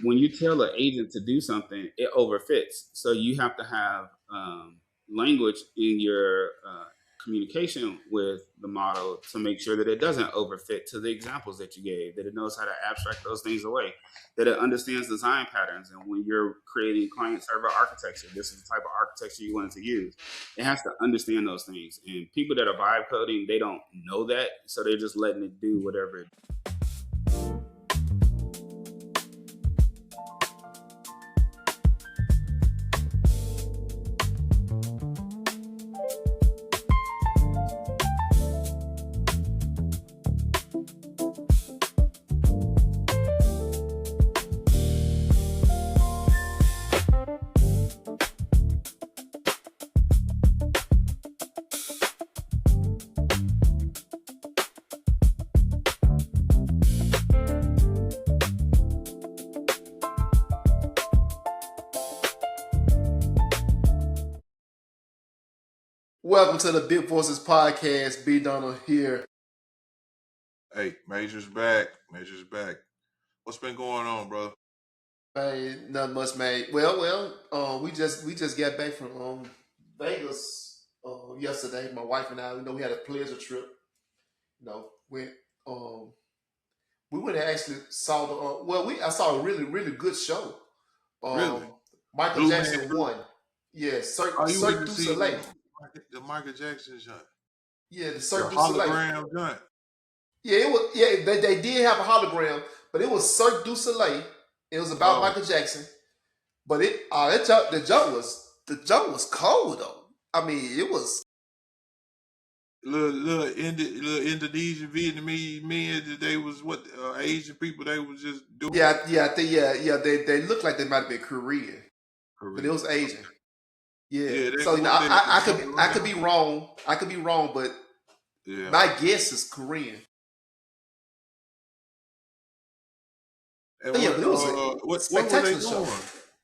when you tell an agent to do something, it overfits. So you have to have language in your communication with the model to make sure that it doesn't overfit to the examples that you gave, that it knows how to abstract those things away, that it understands design patterns. And when you're creating client server architecture, this is the type of architecture you want to use. It has to understand those things. And people that are vibe coding, they don't know that. So they're just letting it do whatever it Welcome to the BitVoices podcast. B. Donald here. Hey, Major's back. Major's back. What's been going on, brother? Man, nothing much, man. Well, we just got back from Vegas yesterday. My wife and I, we had a pleasure trip. We went and actually saw the I saw a really good show. Really? Michael Blue Jackson Man Blue? won. Yeah, Cirque Are you went du to see Soleil. the Michael Jackson joint? Yeah, the The Cirque du Soleil. hologram joint? Yeah, it was. Yeah, they did have a hologram, but it was Cirque du Soleil. It was about Oh. Michael Jackson, but the jump was cold though. I mean, it was Little Indonesian, Vietnamese men that they was Asian people they was just doing. They looked like they might have been Korean, but it was Asian. Yeah. So I could be wrong. I could be wrong, but yeah, my guess is Korean. And Yeah, but it was what were they spectacular show. doing?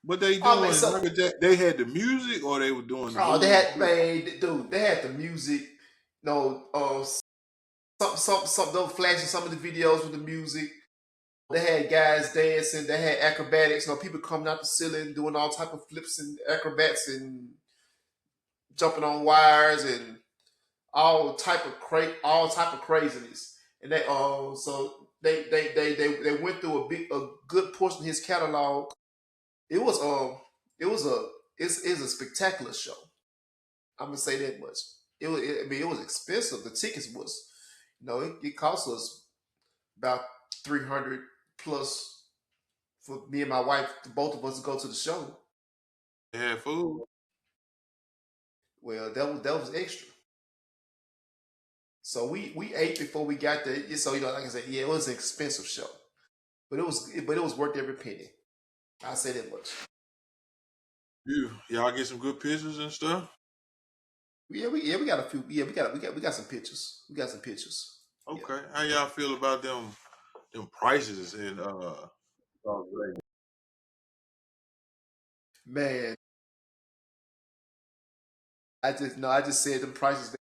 What they doing? Oh, man, so- Michael Jackson, they had the music, or they were doing the Oh, movie? they had the music. Some those flashing some of the videos with the music. They had guys dancing. They had acrobatics. People coming out the ceiling doing all type of flips and acrobats and jumping on wires and all type of craziness. And they they went through a good portion of his catalog. It's a spectacular show. I'm gonna say that much. It was expensive. The tickets was, it cost us about $300 plus for me and my wife, both of us, to go to the show. They had food. Well, that was extra. So we ate before we got there. So like I said, yeah, it was an expensive show, but it was worth every penny. I say that much. Y'all get some good pictures and stuff. Yeah, we got a few. Yeah, we got some pictures. We got some pictures. Okay, Yeah. how y'all feel about them prices in Man, I just said the prices.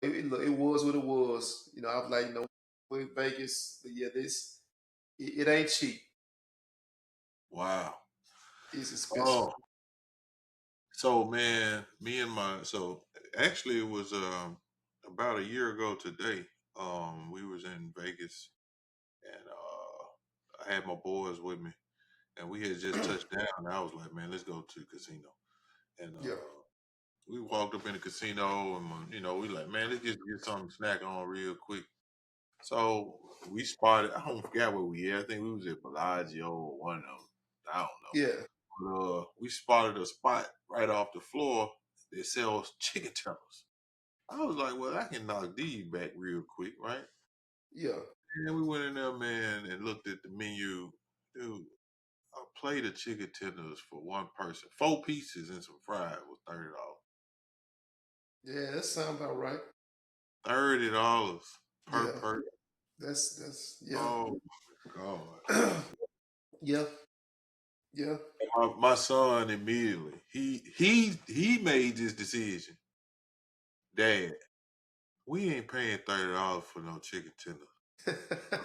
It was what it was. I was like, we're in Vegas. But yeah, it ain't cheap. Wow. It's expensive. Oh, so man, actually it was about a year ago today. We was in Vegas, and I had my boys with me, and we had just touched down. And I was like, man, let's go to the casino. And Yeah. we walked up in the casino, and we like, man, let's just get something to snack on real quick. So we spotted. I don't forget where we at. I think we was at Bellagio or one of them. I don't know. Yeah. But, we spotted a spot right off the floor that sells chicken tenders. I was like, well, I can knock these back real quick, right? Yeah. And we went in there, man, and looked at the menu. Dude, a plate of chicken tenders for one person, 4 pieces and some fries was $30. Yeah, that sounds about right. $30 per Yeah. person. That's yeah. Oh my God. Yeah. Yeah. My son immediately he made this decision. Dad, we ain't paying $30 for no chicken tender.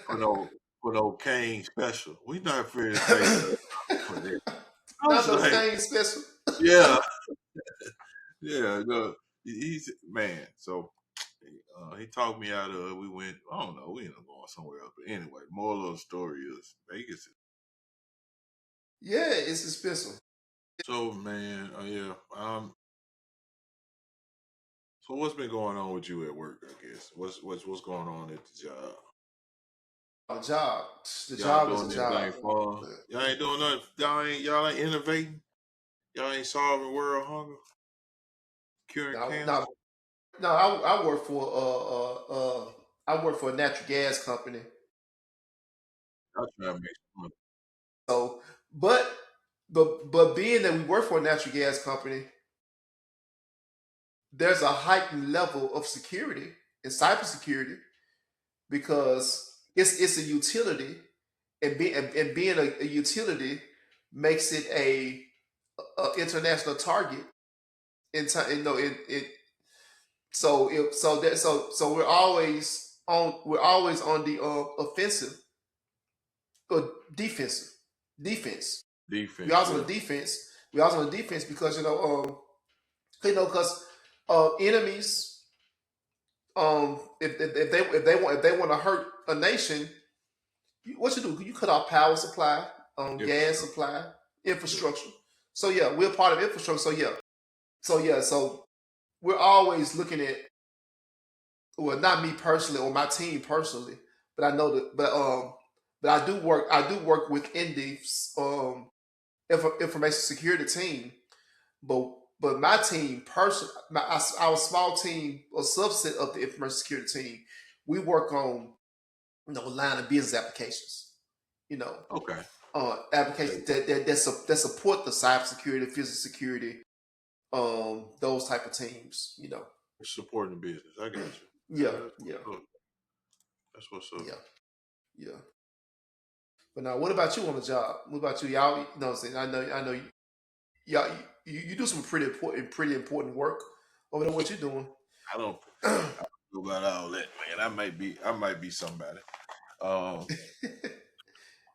For no King special. We not fair to pay I Not was no like, thing special. yeah, yeah. No, he's man. So he talked me out of it. We went. I don't know. We ended up going somewhere else. But anyway, moral of the story is Vegas. Yeah, it's expensive. So man, yeah. So what's been going on with you at work? I guess what's going on at the job? A job. The Y'all job is doing a job. anything fun? Y'all ain't doing nothing. Y'all ain't innovating. Y'all ain't solving world hunger, curing No, cancer. no, no. I work for I work for a natural gas company. I try to make some money. So, but but being that we work for a natural gas company, there's a heightened level of security and cybersecurity because it's a utility, and being a utility makes it a international target in time. You know, it so it so that so we're always on the offensive or defense. We Defense, also on yeah. the defense. We also on the defense because because enemies, if they want to hurt a nation, what you do? You cut off power supply, gas Infrastructure. supply, Yeah. infrastructure. So yeah, we're part of infrastructure. So we're always looking at, well, not me personally or my team personally, but I know that, but I do work within the information security team. But my team, our small team, a subset of the information security team, we work on line of business applications. You know, Okay. applications that support the cybersecurity, physical security, those type of teams. Supporting the business. I got you. Yeah, Yeah, yeah, that's what's up. yeah, yeah. But now, what about you on the job? What about you, y'all? You know what I'm saying? I know, y'all, you do some pretty important work over there. What you doing? I don't know about all that, man. I might be somebody. Um,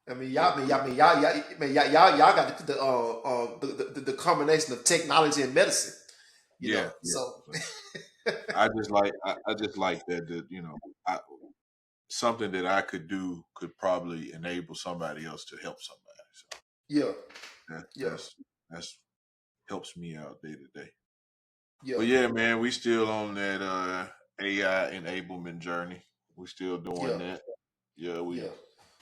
I mean, but y'all got the combination of technology and medicine, yeah, yeah. So I just like that. I, something that I could do could probably enable somebody else to help somebody. So yeah, that yeah, that's helps me out day to day. yeah, But yeah, man, we still on that AI enablement journey. We still doing yeah, that. Yeah, yeah,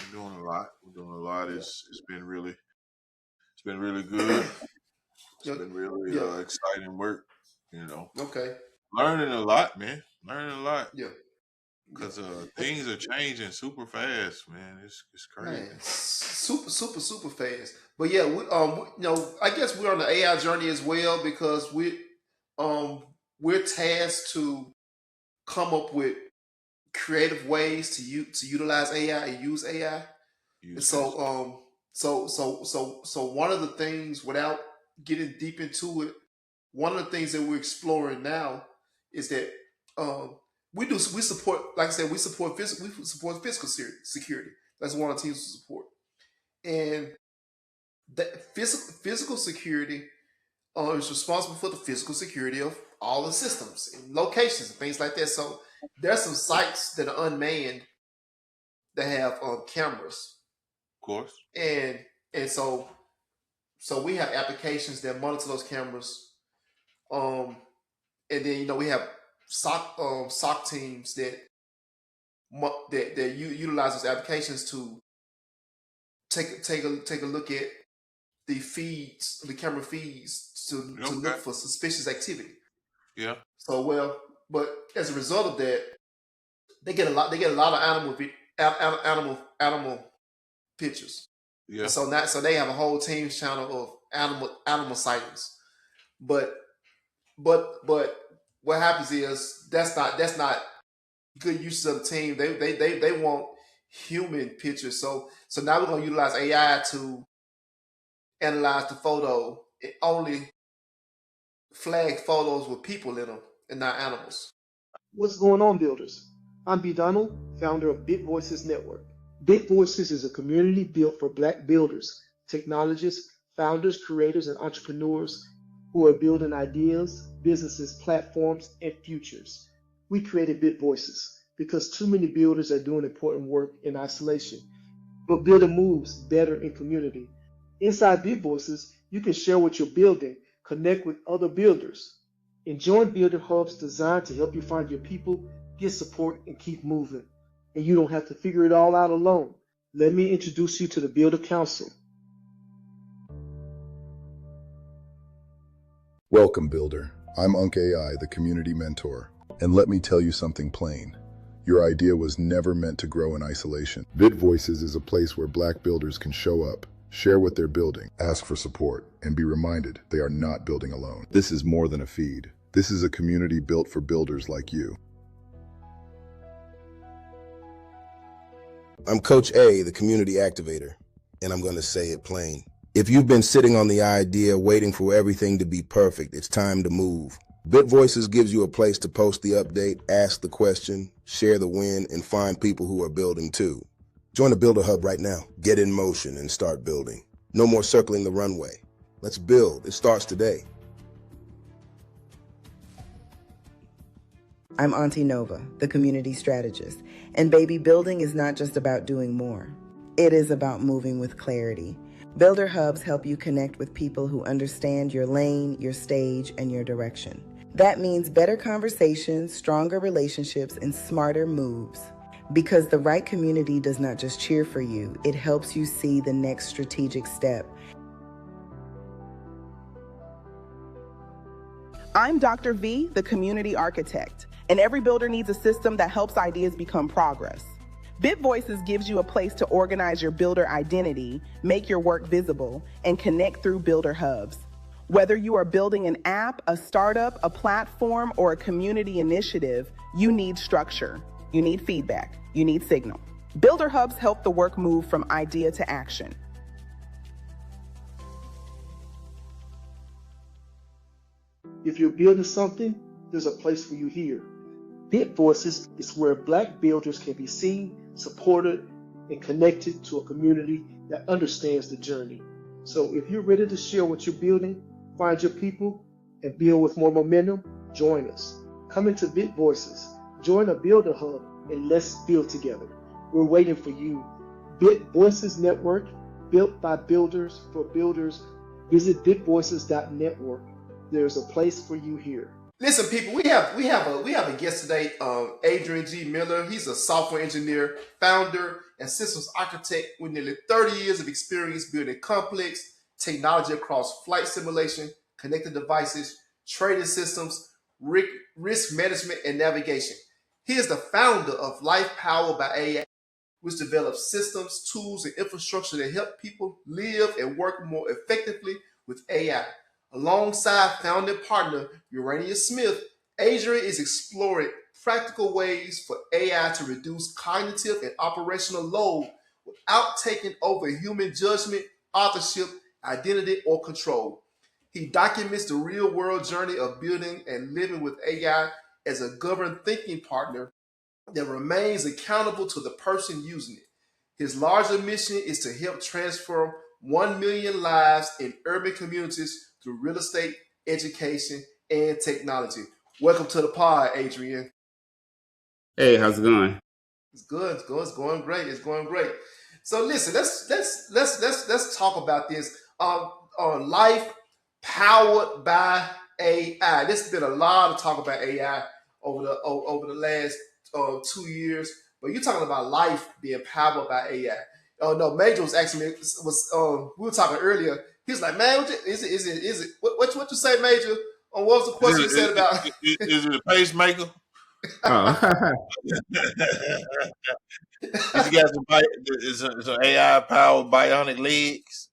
we're doing a lot. We're doing a lot. yeah, It's been really good. It's yeah, been really yeah. exciting work. You know, Okay, learning a lot, man. Learning a lot yeah, yeah. because things are changing super fast, man. It's crazy. Man, super fast. But yeah, I guess we're on the AI journey as well because um, we're tasked to come up with creative ways to utilize AI and use AI. And Use so, cases. one of the things, without getting deep into it, one of the things that we're exploring now is that we support, like I said, we support physical security. That's one of the teams we support, and that physical security is responsible for the physical security of all the systems and locations and things like that. So there's some sites that are unmanned that have cameras, Of course. and and so we have applications that monitor those cameras. Um, and then we have SOC teams that utilize those applications to take a look at the camera feeds to Okay. look for suspicious activity. Yeah. So but as a result of that, they get a lot of animal pictures, and Yeah. so they have a whole teams channel of animal sightings. But but what happens is that's not good uses of the team. They want human pictures. So now we're gonna utilize AI to analyze the photo. It only flag photos with people in them and not animals. What's going on, builders? I'm B. Donald, founder of BitVoices Network. BitVoices is a community built for Black builders, technologists, founders, creators, and entrepreneurs who are building ideas, businesses, platforms, and futures. We created BitVoices because too many builders are doing important work in isolation. But building moves better in community. Inside BitVoices, you can share what you're building, connect with other builders, and join builder hubs designed to help you find your people, get support, and keep moving. And you don't have to figure it all out alone. Let me introduce you to the Builder Council. Welcome, Builder. I'm Unk AI, the community mentor. And let me tell you something plain. Your idea was never meant to grow in isolation. BitVoices is a place where Black builders can show up, share what they're building, ask for support, and be reminded they are not building alone. This is more than a feed. This is a community built for builders like you. I'm Coach A, the community activator, and I'm going to say it plain. If you've been sitting on the idea waiting for everything to be perfect, it's time to move. BitVoices gives you a place to post the update, ask the question, share the win, and find people who are building too. Join the Builder Hub right now. Get in motion and start building. No more circling the runway. Let's build. It starts today. I'm Auntie Nova, the community strategist, and baby, building is not just about doing more. It is about moving with clarity. Builder Hubs help you connect with people who understand your lane, your stage, and your direction. That means better conversations, stronger relationships, and smarter moves. Because the right community does not just cheer for you, it helps you see the next strategic step. I'm Dr. V, the community architect, and every builder needs a system that helps ideas become progress. BitVoices gives you a place to organize your builder identity, make your work visible, and connect through builder hubs. Whether you are building an app, a startup, a platform, or a community initiative, you need structure, you need feedback, you need signal. Builder hubs help the work move from idea to action. If you're building something, there's a place for you here. BitVoices is where Black builders can be seen, supported, and connected to a community that understands the journey. So if you're ready to share what you're building, find your people, and build with more momentum, join us. Come into BitVoices, join a builder hub, and let's build together. We're waiting for you. BitVoices Network, built by builders for builders. Visit bitvoices.network. There's a place for you here. Listen, people, we have a guest today, Adrian G. Miller. He's a software engineer, founder, and systems architect with nearly 30 years of experience building complex technology across flight simulation, connected devices, trading systems, risk management, and navigation. He is the founder of Life Powered by AI, which develops systems, tools, and infrastructure that help people live and work more effectively with AI. Alongside founding partner Urania Smith, Adrian is exploring practical ways for AI to reduce cognitive and operational load without taking over human judgment, authorship, identity, or control. He documents the real-world journey of building and living with AI as a governed thinking partner that remains accountable to the person using it. His larger mission is to help transform 1 million lives in urban communities through real estate, education, and technology. Welcome to the pod, Adrian. Hey, how's it going? It's good. It's going great. It's going great. So listen, let's talk about this. Life powered by AI. There's been a lot of talk about AI over the last 2 years, but you're talking about life being powered by AI. Oh no, Major was asking me. We were talking earlier. He was like, "Man, is it? What you say, Major? What was the question you said about? Is it a pacemaker? Oh, Has he got some AI powered bionic legs?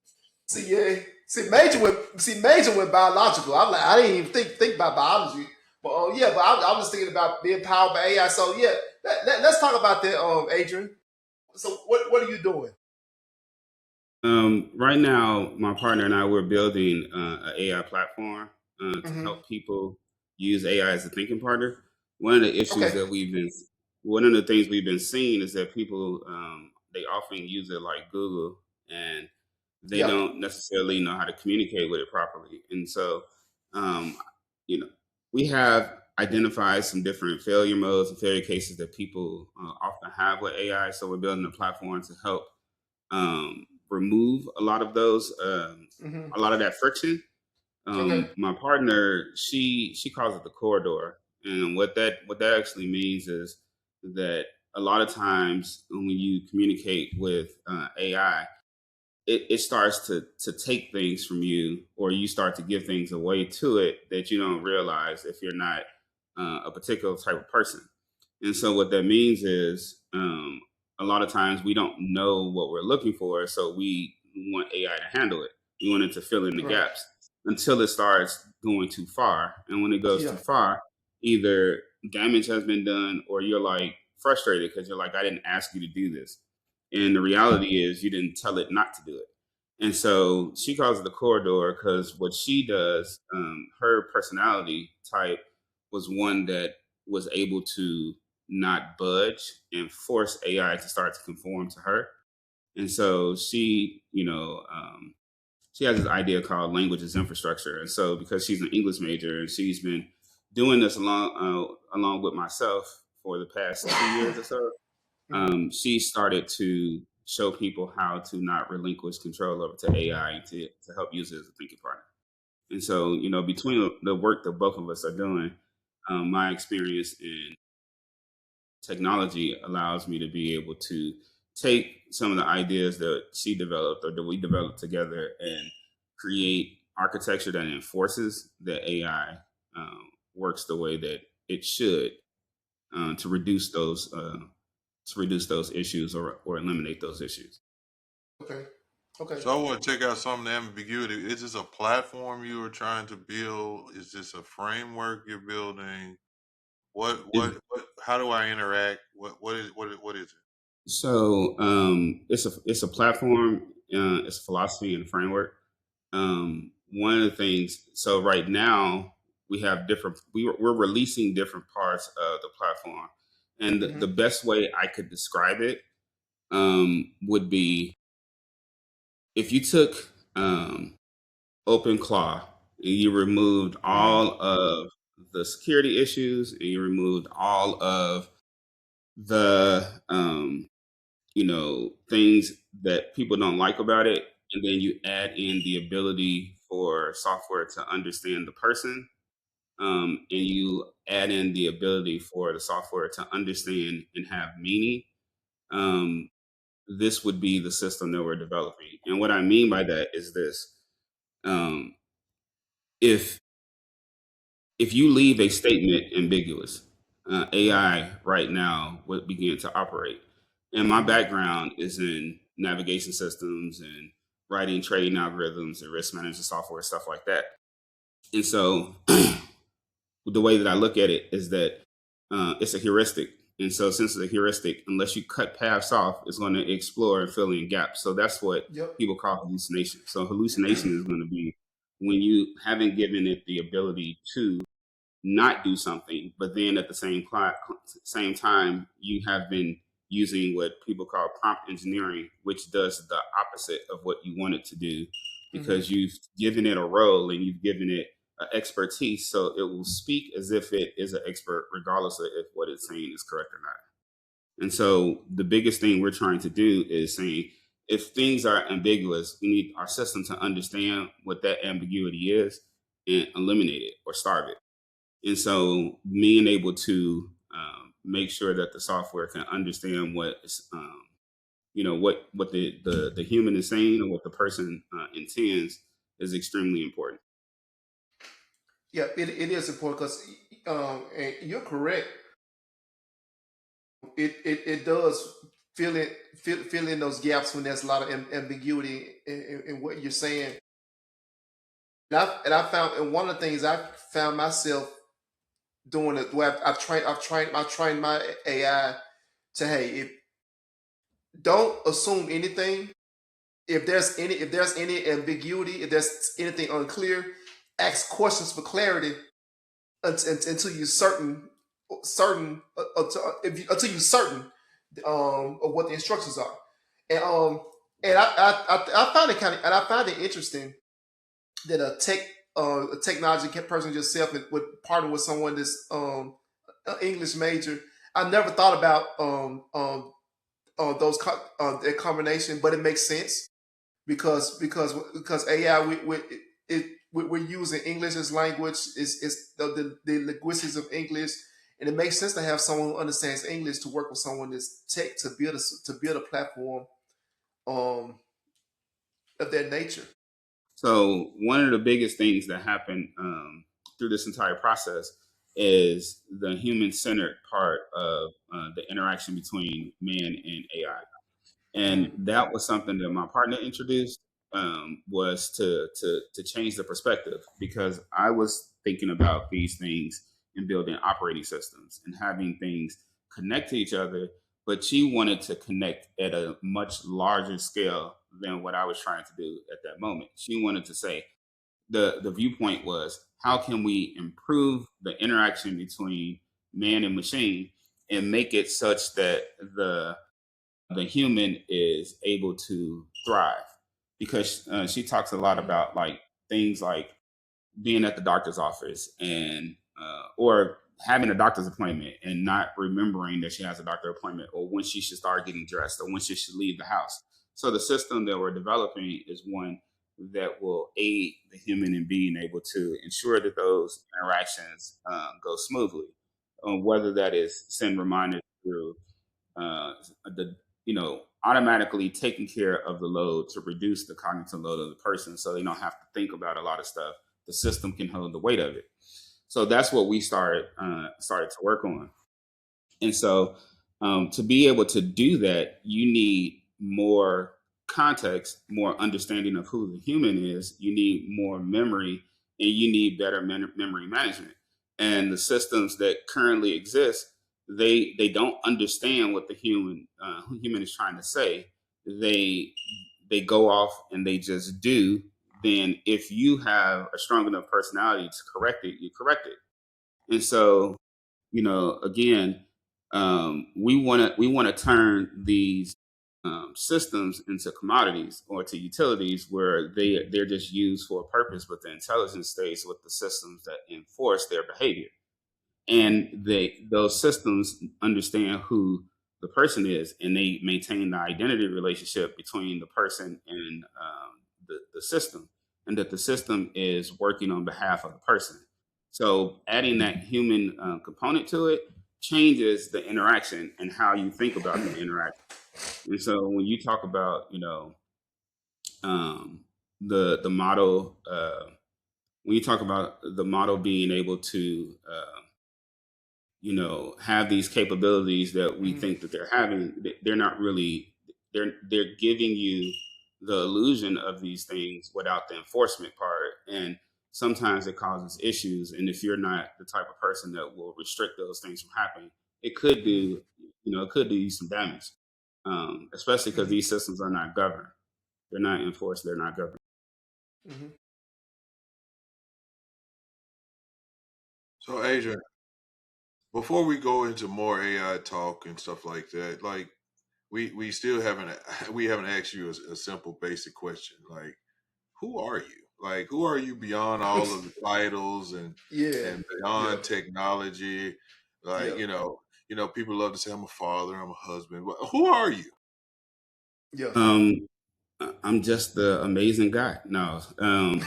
See, Major went biological. I didn't even think about biology. But I was thinking about being powered by AI. So yeah, let's talk about that, Adrian. So what are you doing? right now, my partner and I we're building an AI platform to help people use AI as a thinking partner. One of the issues Okay. one of the things we've been seeing is that people they often use it like Google, and they don't necessarily know how to communicate with it properly. And so, um, we have identified some different failure modes and failure cases that people often have with AI. So we're building a platform to help remove a lot of those, a lot of that friction. My partner, she calls it the corridor, and what that actually means is that a lot of times when you communicate with AI, it starts to take things from you, or you start to give things away to it that you don't realize if you're not a particular type of person. And so what that means is a lot of times we don't know what we're looking for, so we want AI to handle it. We want it to fill in the gaps until it starts going too far. And when it goes too far, either damage has been done or you're like frustrated because you're like, I didn't ask you to do this. And the reality is you didn't tell it not to do it. And so she calls it the corridor because what she does, her personality type was one that was able to not budge and force AI to start to conform to her. And so she has this idea called language as infrastructure. And so because she's an English major and she's been doing this along with myself for the past 2 years or so, she started to show people how to not relinquish control over to AI and to help use it as a thinking partner. And so, between the work that both of us are doing, my experience in technology allows me to be able to take some of the ideas that she developed or that we developed together and create architecture that enforces that AI works the way that it should to reduce those issues or eliminate those issues. Okay. So I want to check out some of the ambiguity. Is this a platform you are trying to build? Is this a framework you're building? What how do I interact? What is it? So it's a platform, it's a philosophy and a framework. One of the things. So right now we have different. We're releasing different parts of the platform, and the best way I could describe it would be if you took OpenClaw and you removed all of the security issues and you removed all of the things that people don't like about it, and then you add in the ability for software to understand the person, and you add in the ability for the software to understand and have meaning. This would be the system that we're developing. And what I mean by that is this. If if you leave a statement ambiguous, AI right now would begin to operate. And my background is in navigation systems and writing trading algorithms and risk management software, stuff like that. And so the way that I look at it is that it's a heuristic. And so since it's a heuristic, unless you cut paths off, it's going to explore and fill in gaps. So that's what people call hallucination. So hallucination is going to be when you haven't given it the ability to not do something, but then at the same time, you have been using what people call prompt engineering, which does the opposite of what you want it to do, because you've given it a role and you've given it expertise, so it will speak as if it is an expert, regardless of if what it's saying is correct or not. And so the biggest thing we're trying to do is saying, if things are ambiguous, we need our system to understand what that ambiguity is and eliminate it or starve it. And so being able to make sure that the software can understand what what the human is saying or what the person intends is extremely important. Yeah, it is important because and you're correct. It does fill in those gaps when there's a lot of ambiguity in what you're saying. And I found, and one of the things I found myself doing it where I've trained my AI to don't assume anything. If there's any ambiguity, if there's anything unclear, ask questions for clarity until you're certain until you're certain of what the instructions are. And I find it kind of, and I find it interesting that a technology person yourself would partner with someone that's an English major. I never thought about that combination, but it makes sense because AI we're using English as language. Is the linguistics of English, and it makes sense to have someone who understands English to work with someone that's tech to build a platform um, of that nature. So one of the biggest things that happened through this entire process is the human-centered part of the interaction between man and AI. And that was something that my partner introduced, was to change the perspective, because I was thinking about these things and building operating systems and having things connect to each other, but she wanted to connect at a much larger scale than what I was trying to do at that moment. She wanted to say, the viewpoint was, how can we improve the interaction between man and machine and make it such that the human is able to thrive? Because she talks a lot about like things like being at the doctor's office and or having a doctor's appointment and not remembering that she has a doctor appointment, or when she should start getting dressed, or when she should leave the house. So the system that we're developing is one that will aid the human in being able to ensure that those interactions go smoothly, whether that is send reminders through the automatically taking care of the load to reduce the cognitive load of the person, so they don't have to think about a lot of stuff. The system can hold the weight of it. So that's what we started to work on. And so to be able to do that, you need more context, more understanding of who the human is. You need more memory, and you need better memory management. And the systems that currently exist, they don't understand what the human is trying to say. They go off and they just do. Then if you have a strong enough personality to correct it, you correct it. And so, again, we want to turn these systems into commodities or to utilities where they're just used for a purpose, but the intelligence stays with the systems that enforce their behavior. And those systems understand who the person is, and they maintain the identity relationship between the person and the system, and that the system is working on behalf of the person. So adding that human component to it changes the interaction and how you think about the interaction. And so when you talk about the model, when you talk about the model being able to have these capabilities that we think that they're having, they're not really, they're giving you the illusion of these things without the enforcement part. And sometimes it causes issues. And if you're not the type of person that will restrict those things from happening, it could do, it could do you some damage. Especially because these systems are not governed. They're not enforced. They're not governed. Mm-hmm. So, Adrian, before we go into more AI talk and stuff like that, like we still haven't asked you a simple basic question, like, who are you? Like, who are you beyond all of the titles and Yeah, beyond yeah, technology? Like, yeah, people love to say I'm a father, I'm a husband. But who are you? yeah. I'm just the amazing guy. No, Well, we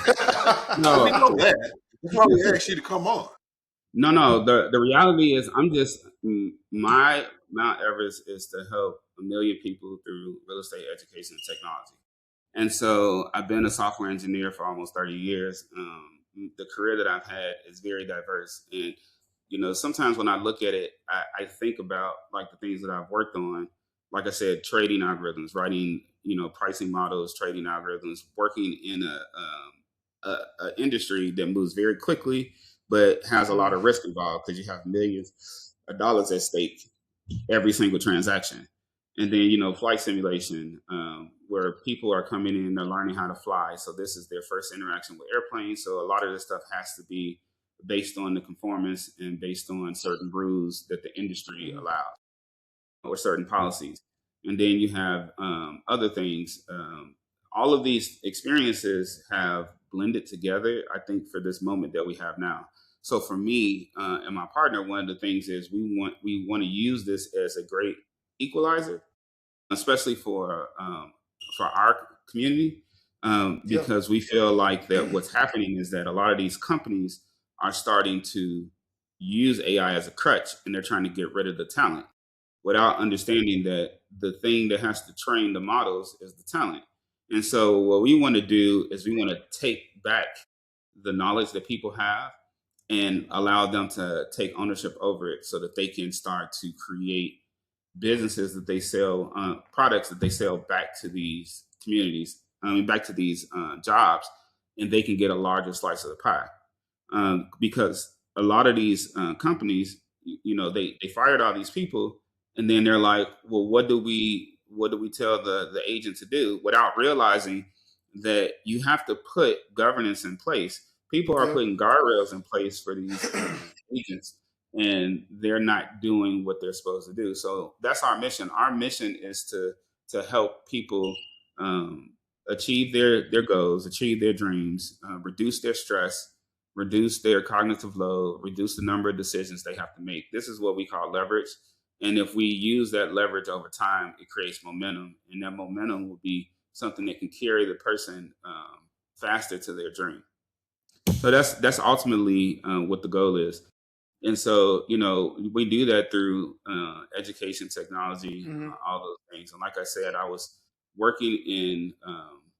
no, know that. That's why we asked you to come on. no. The reality is, I'm just my Mount Everest is to help a million people through real estate education and technology. And so I've been a software engineer for almost 30 years. The career that I've had is very diverse. And, sometimes when I look at it, I think about like the things that I've worked on. Like I said, trading algorithms, writing, pricing models, trading algorithms, working in a industry that moves very quickly, but has a lot of risk involved because you have millions of dollars at stake every single transaction. And then, flight simulation, where people are coming in, they're learning how to fly. So this is their first interaction with airplanes. So a lot of this stuff has to be based on the conformance and based on certain rules that the industry allows or certain policies. and then you have other things. All of these experiences have blended together, I think, for this moment that we have now. So for me and my partner, one of the things is we want to use this as a great equalizer, especially for our community, Yeah. because we feel like that what's happening is that a lot of these companies are starting to use AI as a crutch, and they're trying to get rid of the talent without understanding that the thing that has to train the models is the talent. And so what we want to do is we want to take back the knowledge that people have and allow them to take ownership over it so that they can start to create businesses that they sell, products that they sell back to these communities, back to these jobs, and they can get a larger slice of the pie. Because a lot of these companies, they fired all these people, and then they're like, well, what do we tell the agent to do, without realizing that you have to put governance in place. People are Yeah. putting guardrails in place for these agents, and they're not doing what they're supposed to do. So that's our mission. Our mission is to help people um, achieve their goals, achieve their dreams, reduce their stress, reduce their cognitive load, reduce the number of decisions they have to make. This is what we call leverage. And if we use that leverage over time, it creates momentum, and that momentum will be something that can carry the person faster to their dream. So that's ultimately what the goal is. And so, we do that through education, technology, Hmm. all those things. And like I said, I was working in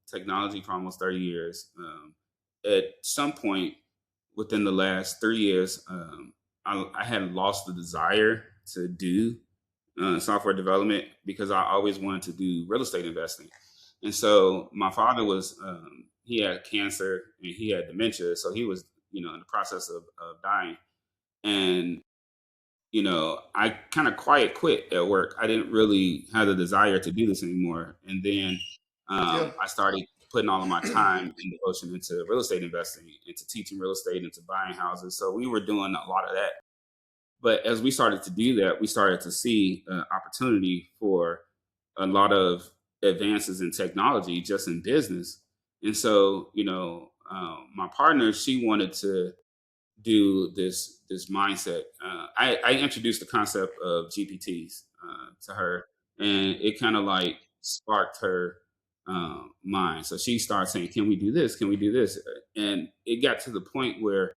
technology for almost 30 years. At some point within the last 3 years, I had lost the desire to do software development because I always wanted to do real estate investing. And so my father he had cancer and he had dementia. So he was, in the process of dying. And I kind of quiet quit at work. I didn't really have the desire to do this anymore. And then Yeah. I started putting all of my time and devotion into real estate investing, into teaching real estate, into buying houses. So we were doing a lot of that. But as we started to do that, we started to see opportunity for a lot of advances in technology just in business. And so, my partner, she wanted to do this mindset. I introduced the concept of GPTs to her, and it kind of like sparked her mind. So she started saying, "Can we do this? Can we do this?" And it got to the point where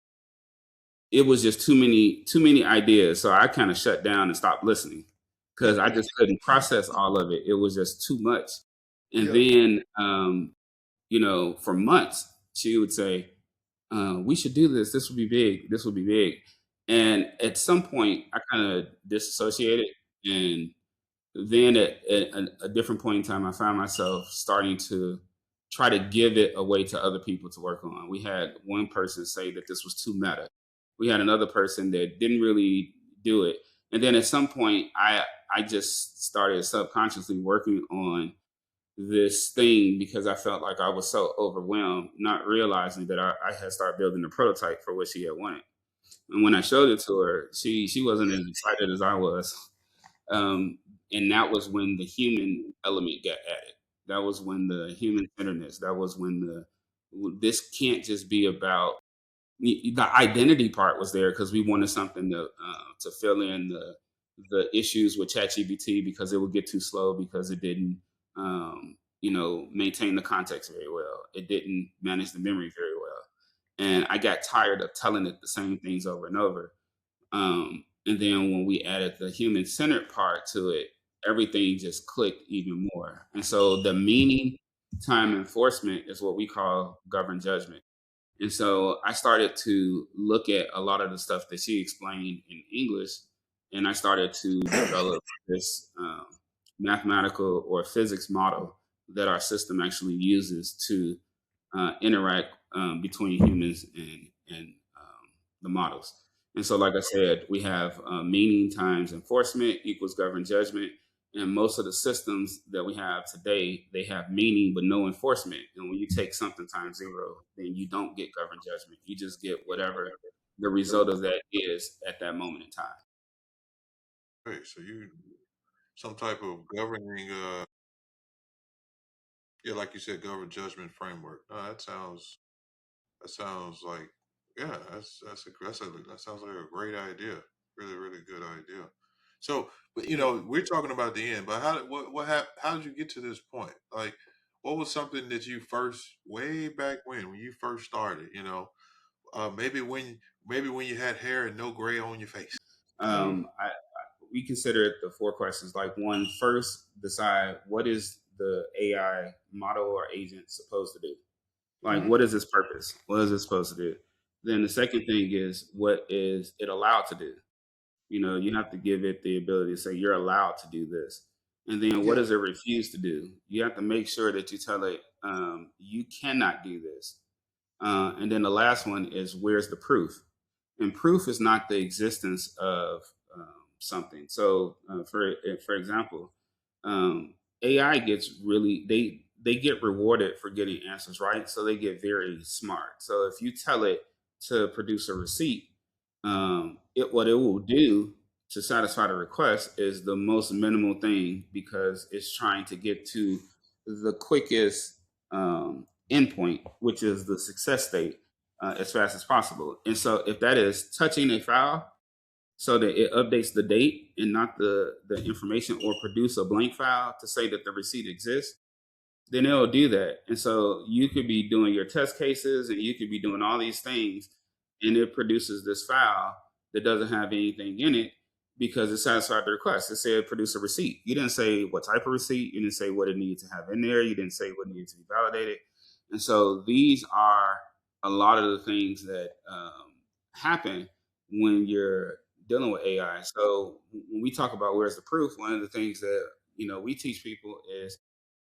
it was just too many ideas. So I kind of shut down and stopped listening because I just couldn't process all of it. It was just too much. And Yeah. then, for months, she would say, we should do this. This would be big. This would be big. And at some point, I kind of disassociated. And then at a different point in time, I found myself starting to try to give it away to other people to work on. We had one person say that this was too meta. We had another person that didn't really do it. And then at some point, I just started subconsciously working on this thing because I felt like I was so overwhelmed, not realizing that I had started building a prototype for what she had wanted. And when I showed it to her, she wasn't as excited as I was. Um, and that was when the human element got added. That was when the human centeredness. That was when this can't just be about the identity part was there because we wanted something to fill in the issues with ChatGPT because it would get too slow because it didn't maintain the context very well. It didn't manage the memory very well, and I got tired of telling it the same things over and over. And then when we added the human centered part to it, everything just clicked even more. And so the meaning time enforcement is what we call governed judgment. And so I started to look at a lot of the stuff that she explained in English, and I started to develop this mathematical or physics model that our system actually uses to interact between humans and the models. And so, like I said, we have meaning times enforcement equals governed judgment. And most of the systems that we have today, they have meaning but no enforcement. And when you take something times zero, then you don't get governed judgment. You just get whatever the result of that is at that moment in time. Right. So some type of governing, yeah, like you said, governed judgment framework. No, that sounds like, yeah, that sounds like a great idea. Really, really good idea. So, but we're talking about the end, but how did you get to this point? Like, what was something that you first, way back when you first started? Maybe when you had hair and no gray on your face. We consider it the four questions. Like, one, first decide what is the AI model or agent supposed to do? Like, what is its purpose? What is it supposed to do? Then the second thing is, what is it allowed to do? You have to give it the ability to say you're allowed to do this. And then what Yeah. does it refuse to do? You have to make sure that you tell it you cannot do this. And then the last one is, where's the proof? And proof is not the existence of something. So, for example, AI gets really they get rewarded for getting answers right, so they get very smart. So if you tell it to produce a receipt, what it will do to satisfy the request is the most minimal thing, because it's trying to get to the quickest endpoint, which is the success state, as fast as possible. And so if that is touching a file so that it updates the date and not the information, or produce a blank file to say that the receipt exists, then it'll do that. And so you could be doing your test cases and you could be doing all these things, and it produces this file that doesn't have anything in it because it satisfied the request. It said produce a receipt. You didn't say what type of receipt. You didn't say what it needed to have in there. You didn't say what needed to be validated. And so these are a lot of the things that happen when you're dealing with AI. So when we talk about where's the proof, one of the things that we teach people is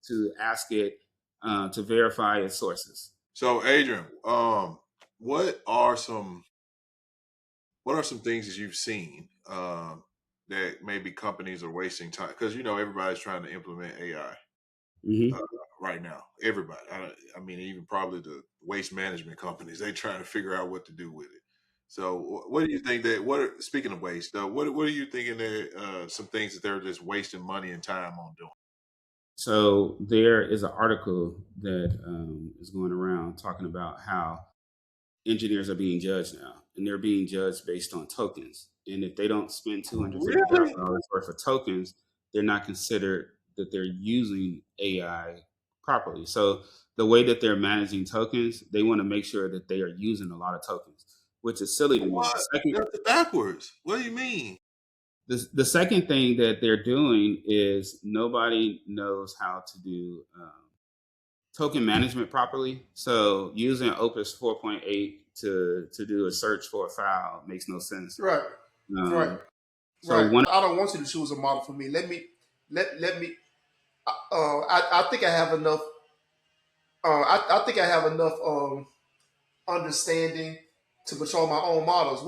to ask it to verify its sources. So, Adrian, what are some things that you've seen that maybe companies are wasting time? Because everybody's trying to implement AI right now. Everybody. I mean, even probably the waste management companies, they trying to figure out what to do with it. So, what do you think speaking of waste, what are you thinking that some things that they're just wasting money and time on doing? So there is an article that is going around talking about how engineers are being judged now, and they're being judged based on tokens. And if they don't spend $250,000 worth of tokens, they're not considered that they're using AI properly. So the way that they're managing tokens, they want to make sure that they are using a lot of tokens, which is silly to me. What? That's backwards. What do you mean? The second thing that they're doing is nobody knows how to do token management properly. So using Opus 4.8 to do a search for a file makes no sense. Right. Right. So right. I don't want you to choose a model for me. Let me. I think I have enough. I think I have enough understanding to control my own models.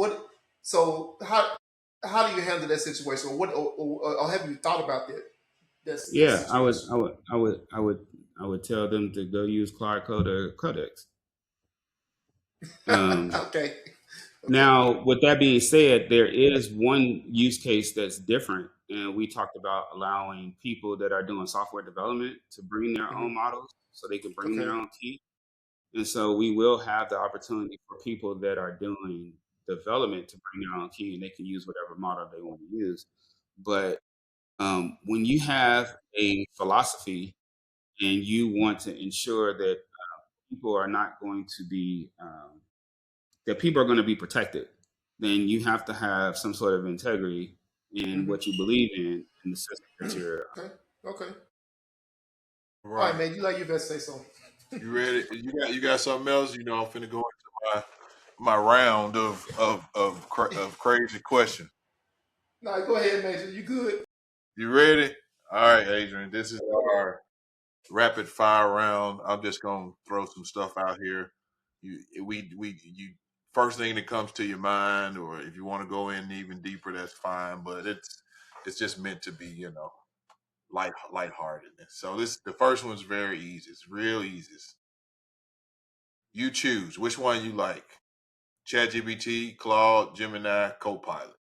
So how do you handle that situation, or have you thought about that yeah, situation? I would tell them to go use Claude Code or Codex. Okay. Now, with that being said, there is one use case that's different, and we talked about allowing people that are doing software development to bring their own models, so they can bring their own key. And so we will have the opportunity for people that are doing development to bring their own key, and they can use whatever model they want to use. But when you have a philosophy and you want to ensure that people are not going to be that people are going to be protected, then you have to have some sort of integrity in what you believe in the system that you're. Okay. Right. All right, man. You better say something. You ready? You got something else? I'm finna go into my round of crazy questions. No, go ahead, Major. You good? You ready? All right, Adrian. This is our rapid fire round. I'm just gonna throw some stuff out here. You first thing that comes to your mind, or if you want to go in even deeper, that's fine. But it's just meant to be, lightheartedness. So the first one's very easy. It's real easy. You choose which one you like. ChatGPT, Claude, Gemini, Copilot.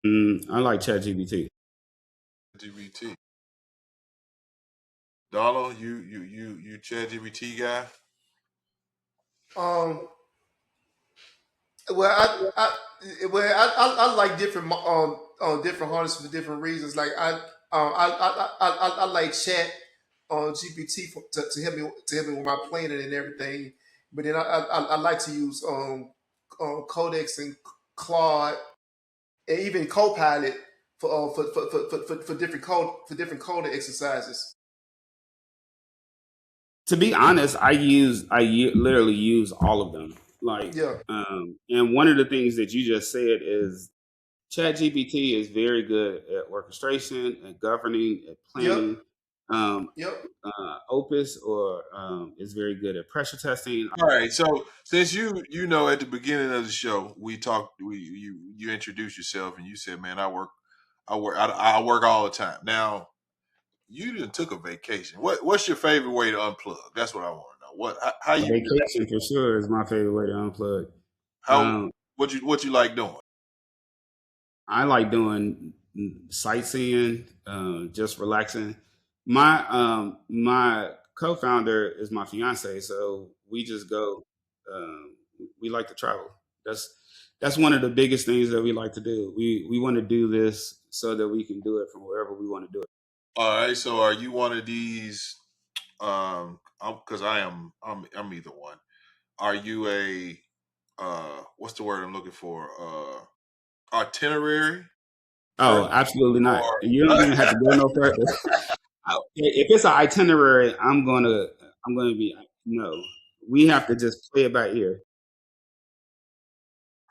I like ChatGPT. GPT. Donald, you ChatGPT guy? Um, well, I like different different harnesses for different reasons. Like I like Chat on GPT to help me with my planning and everything. But then I like to use Codex and Claude and even Copilot for different coding exercises. To be honest, literally use all of them. Like, Yeah. and one of the things that you just said is ChatGPT is very good at orchestration, at governing, at planning. Yep. Opus is very good at pressure testing. All right. So since you know at the beginning of the show we talked, you introduced yourself and you said, man, I work all the time. Now you didn't took a vacation. What's your favorite way to unplug? That's what I want to know. How you Vacation for sure is my favorite way to unplug. What you like doing? I like doing sightseeing, just relaxing. My co-founder is my fiance, so we just go. We like to travel. That's one of the biggest things that we like to do. We want to do this so that we can do it from wherever we want to do it. All right. So are you one of these? Because I'm either one. Are you a what's the word I'm looking for? Itinerary? Oh, absolutely not. You don't even have to go no further. If it's an itinerary, I'm gonna be no. We have to just play it by ear.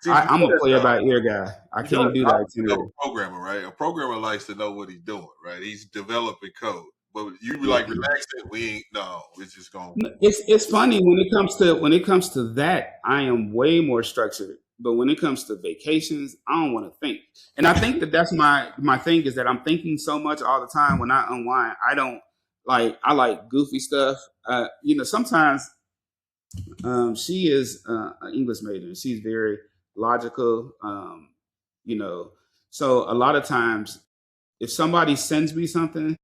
See, I'm a play it by ear guy. I can't do that itinerary. A programmer, right? A programmer likes to know what he's doing, right? He's developing code. But you be like relaxing. We ain't it's just going. It's funny when it comes to that. I am way more structured. But when it comes to vacations, I don't want to think. And I think that's my thing is that I'm thinking so much all the time. When I unwind, I don't I like goofy stuff. Sometimes she is an English major. She's very logical. So a lot of times, if somebody sends me something,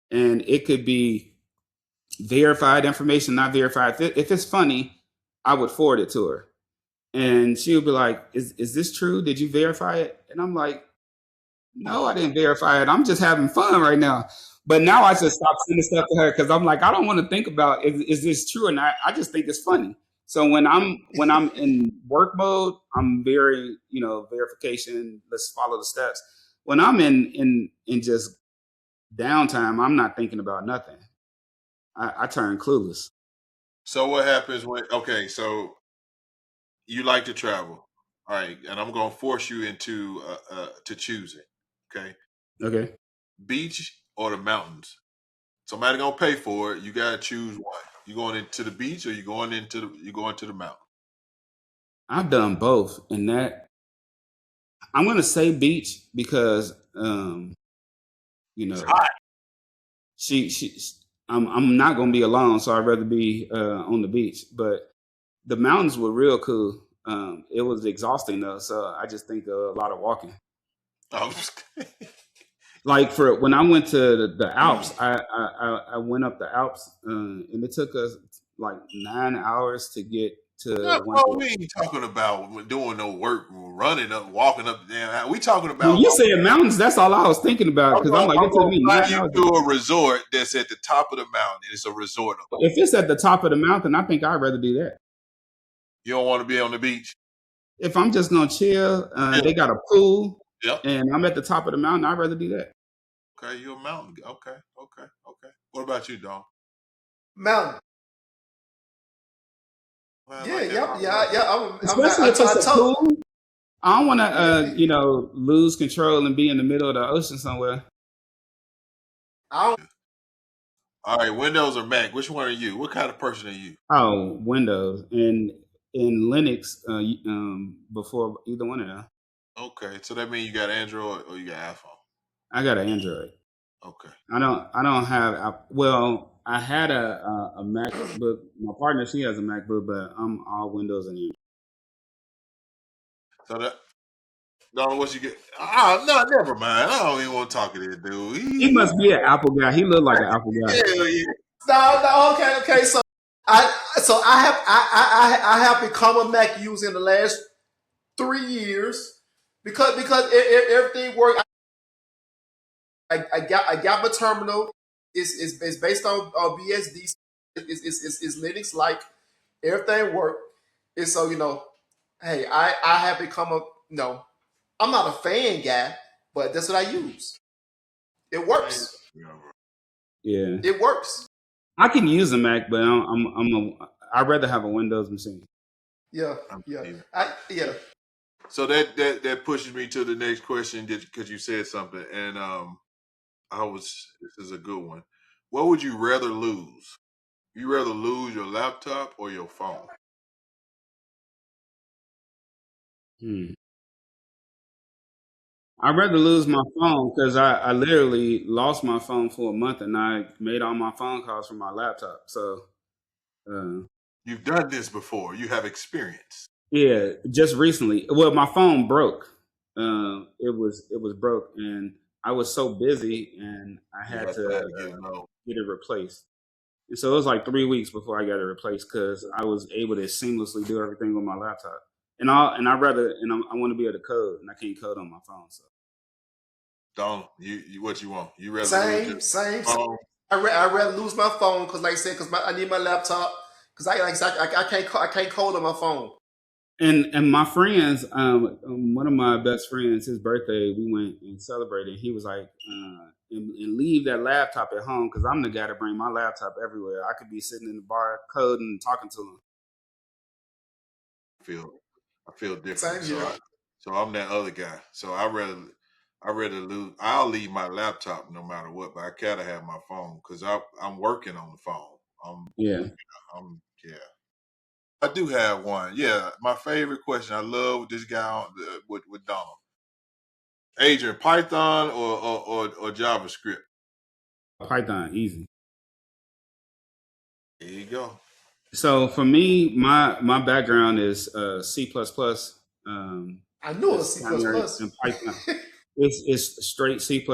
and it could be verified information, not verified. If it's funny, I would forward it to her, and she would be like, "Is this true? Did you verify it?" And I'm like, "No, I didn't verify it. I'm just having fun right now." But now I just stop sending stuff to her because I'm like, I don't want to think about is this true or not. I just think it's funny. So when I'm in work mode, I'm very verification. Let's follow the steps. When I'm in just downtime, I'm not thinking about nothing. I turn clueless. So what happens so you like to travel, all right, and I'm gonna force you into to choosing, okay? Okay. Beach or the mountains? Somebody gonna pay for it. You gotta choose one. You going into the beach or you going to the mountain? I've done both, and that I'm gonna say beach because It's hot. she I'm not gonna be alone, so I'd rather be on the beach. But the mountains were real cool. It was exhausting though, so I just think a lot of walking. Like for when I went to the Alps, I went up the Alps, and it took us like 9 hours to get to we ain't talking about doing no work, running up, walking up the damn. We talking about. When you said mountains, that's all I was thinking about because I'm like, it took me 9 hours. To a resort that's at the top of the mountain. It's a resort. If it's at the top of the mountain, I think I'd rather do that. You don't want to be on the beach? If I'm just gonna chill, they got a pool, yep, and I'm at the top of the mountain, I'd rather do that. Okay, you're a mountain. Okay. What about you, Don? Mountain. Especially if it's a pool. I don't want to, lose control and be in the middle of the ocean somewhere. All right, Windows or Mac? Which one are you? What kind of person are you? Oh, Windows and in Linux before either one of them. Okay, so that means you got Android or you got iPhone? I got an Android. Okay. I don't have. Well, I had a MacBook. My partner, she has a MacBook, but I'm all Windows and Android. So No, what you get? Ah, no, never mind. I don't even want to talk to this dude. He must be an Apple guy. He looked like an Apple guy. Hell yeah. No, okay. So I have become a Mac user in the last 3 years because everything worked. I got my terminal. It's based on BSD. It's Linux like. Everything worked. And so, hey, I have become I'm not a fan guy, but that's what I use. It works. Yeah, It works. I can use a Mac, but I'd rather have a Windows machine. Yeah. Yeah. So that pushes me to the next question because you said something, and this is a good one. What would you rather lose? You rather lose your laptop or your phone? I'd rather lose my phone because I literally lost my phone for a month and I made all my phone calls from my laptop. So, You've done this before. You have experience. yeah, just recently. Well, my phone broke. It was broke, and I was so busy, and I had to get it replaced. And so it was like 3 weeks before I got it replaced because I was able to seamlessly do everything with my laptop. I want to be able to code, and I can't code on my phone. So Donald, you what you want? You rather lose your Same. phone? I rather lose my phone because, like I said, I need my laptop because I can't code on my phone. And my friends, one of my best friends, his birthday, we went and celebrated. He was like, and leave that laptop at home because I'm the guy to bring my laptop everywhere. I could be sitting in the bar coding and talking to him. I feel different. Same here. So I'm that other guy. So I rather lose. I'll leave my laptop no matter what, but I gotta have my phone because I'm working on the phone. Yeah. I do have one. Yeah, my favorite question. I love this guy with Donald. Adrian, Python or JavaScript? Python, easy. There you go. So for me, my background is C++. I knew it was C++. And Python. It's straight C++,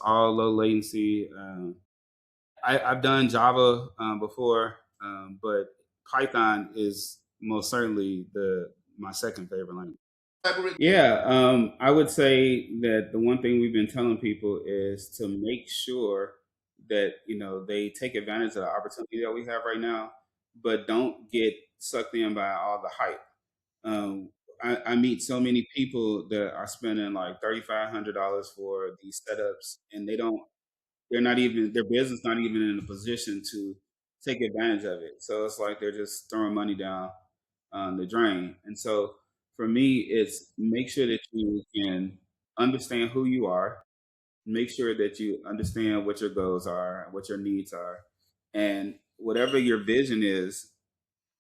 all low latency. I've done Java before, but Python is most certainly my second favorite language. Yeah, I would say that the one thing we've been telling people is to make sure that they take advantage of the opportunity that we have right now, but don't get sucked in by all the hype. I meet so many people that are spending like $3,500 for these setups, and they're not even their business not even in a position to take advantage of it. So it's like they're just throwing money down the drain. And so for me, it's make sure that you can understand who you are, make sure that you understand what your goals are, what your needs are, and whatever your vision is,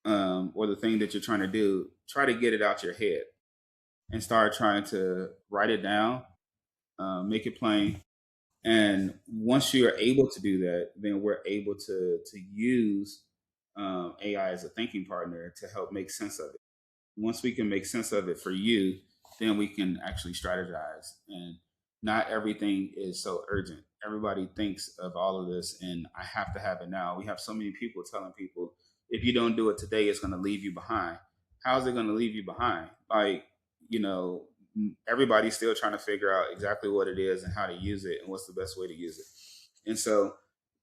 or the thing that you're trying to do, try to get it out your head and start trying to write it down, make it plain. And once you are able to do that, then we're able to use AI as a thinking partner to help make sense of it. Once we can make sense of it for you, then we can actually strategize. And not everything is so urgent. Everybody thinks of all of this, and I have to have it now. We have so many people telling people, if you don't do it today, it's going to leave you behind. How's it going to leave you behind? Like, everybody's still trying to figure out exactly what it is and how to use it and what's the best way to use it. And so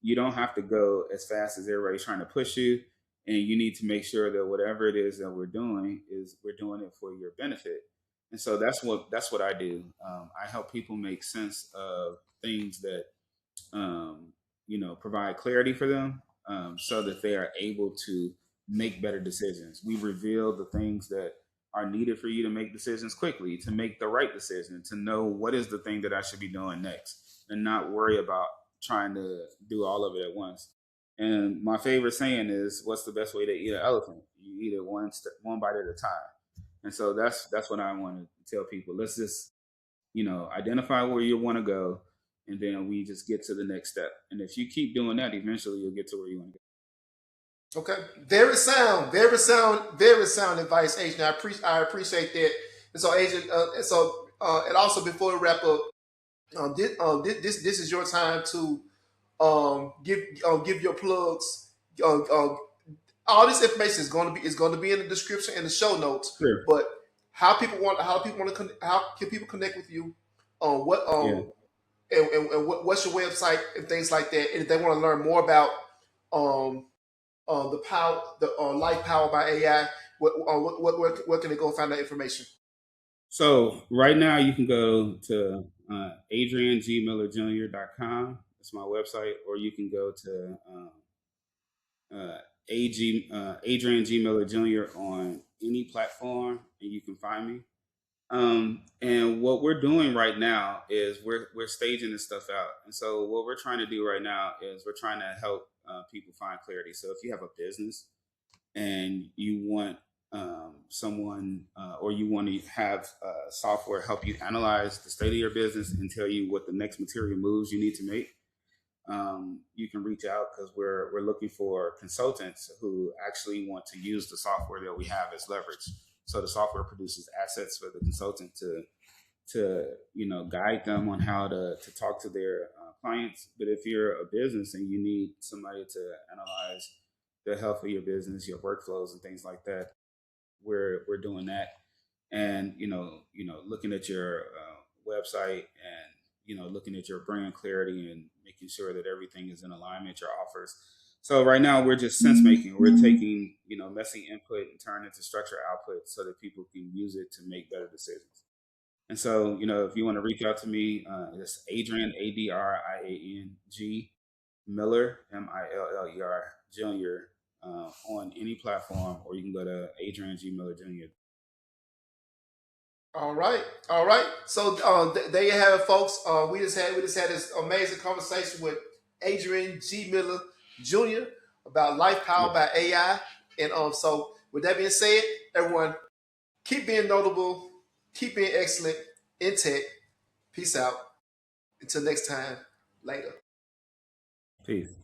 you don't have to go as fast as everybody's trying to push you. And you need to make sure that whatever it is that we're doing it for your benefit. And so that's what I do. I help people make sense of things that provide clarity for them, so that they are able to make better decisions. We reveal the things that are needed for you to make decisions quickly, to make the right decision, to know what is the thing that I should be doing next, and not worry about trying to do all of it at once. And my favorite saying is, "What's the best way to eat an elephant? You eat it one bite at a time." And so that's what I want to tell people. Let's just identify where you want to go, and then we just get to the next step. And if you keep doing that, eventually you'll get to where you want to go. Okay, very sound advice, Adrian. I appreciate that. And so, Adrian, and also before we wrap up, this is your time to give your plugs. All this information is going to be in the description and the show notes. Sure. But how can people connect with you? What Yeah. and what's your website and things like that? And if they want to learn more about um, the life powered by AI, where can they go find that information? So right now you can go to adriangmillerjr.com. That's my website, or you can go to Adrian G. Miller Jr. on any platform, and you can find me. And what we're doing right now is we're staging this stuff out. And so what we're trying to do right now is we're trying to help people find clarity. So if you have a business and you want someone or you want to have software help you analyze the state of your business and tell you what the next material moves you need to make, you can reach out, because we're looking for consultants who actually want to use the software that we have as leverage. So the software produces assets for the consultant to guide them on how to talk to their clients. But if you're a business and you need somebody to analyze the health of your business, your workflows, and things like that, we're doing that. And looking at your website and looking at your brand clarity and making sure that everything is in alignment, your offers. So right now we're just sense making. We're taking messy input and turn it into structured output so that people can use it to make better decisions. And so if you want to reach out to me, it's Adrian ADRIANG Miller MILLER Jr. On any platform, or you can go to Adrian G Miller Jr. All right. So there you have it, folks. We just had this amazing conversation with Adrian G Miller Jr. about life powered by AI. And so with that being said, everyone, keep being notable, keep being excellent in tech. Peace out. Until next time. Later. Peace.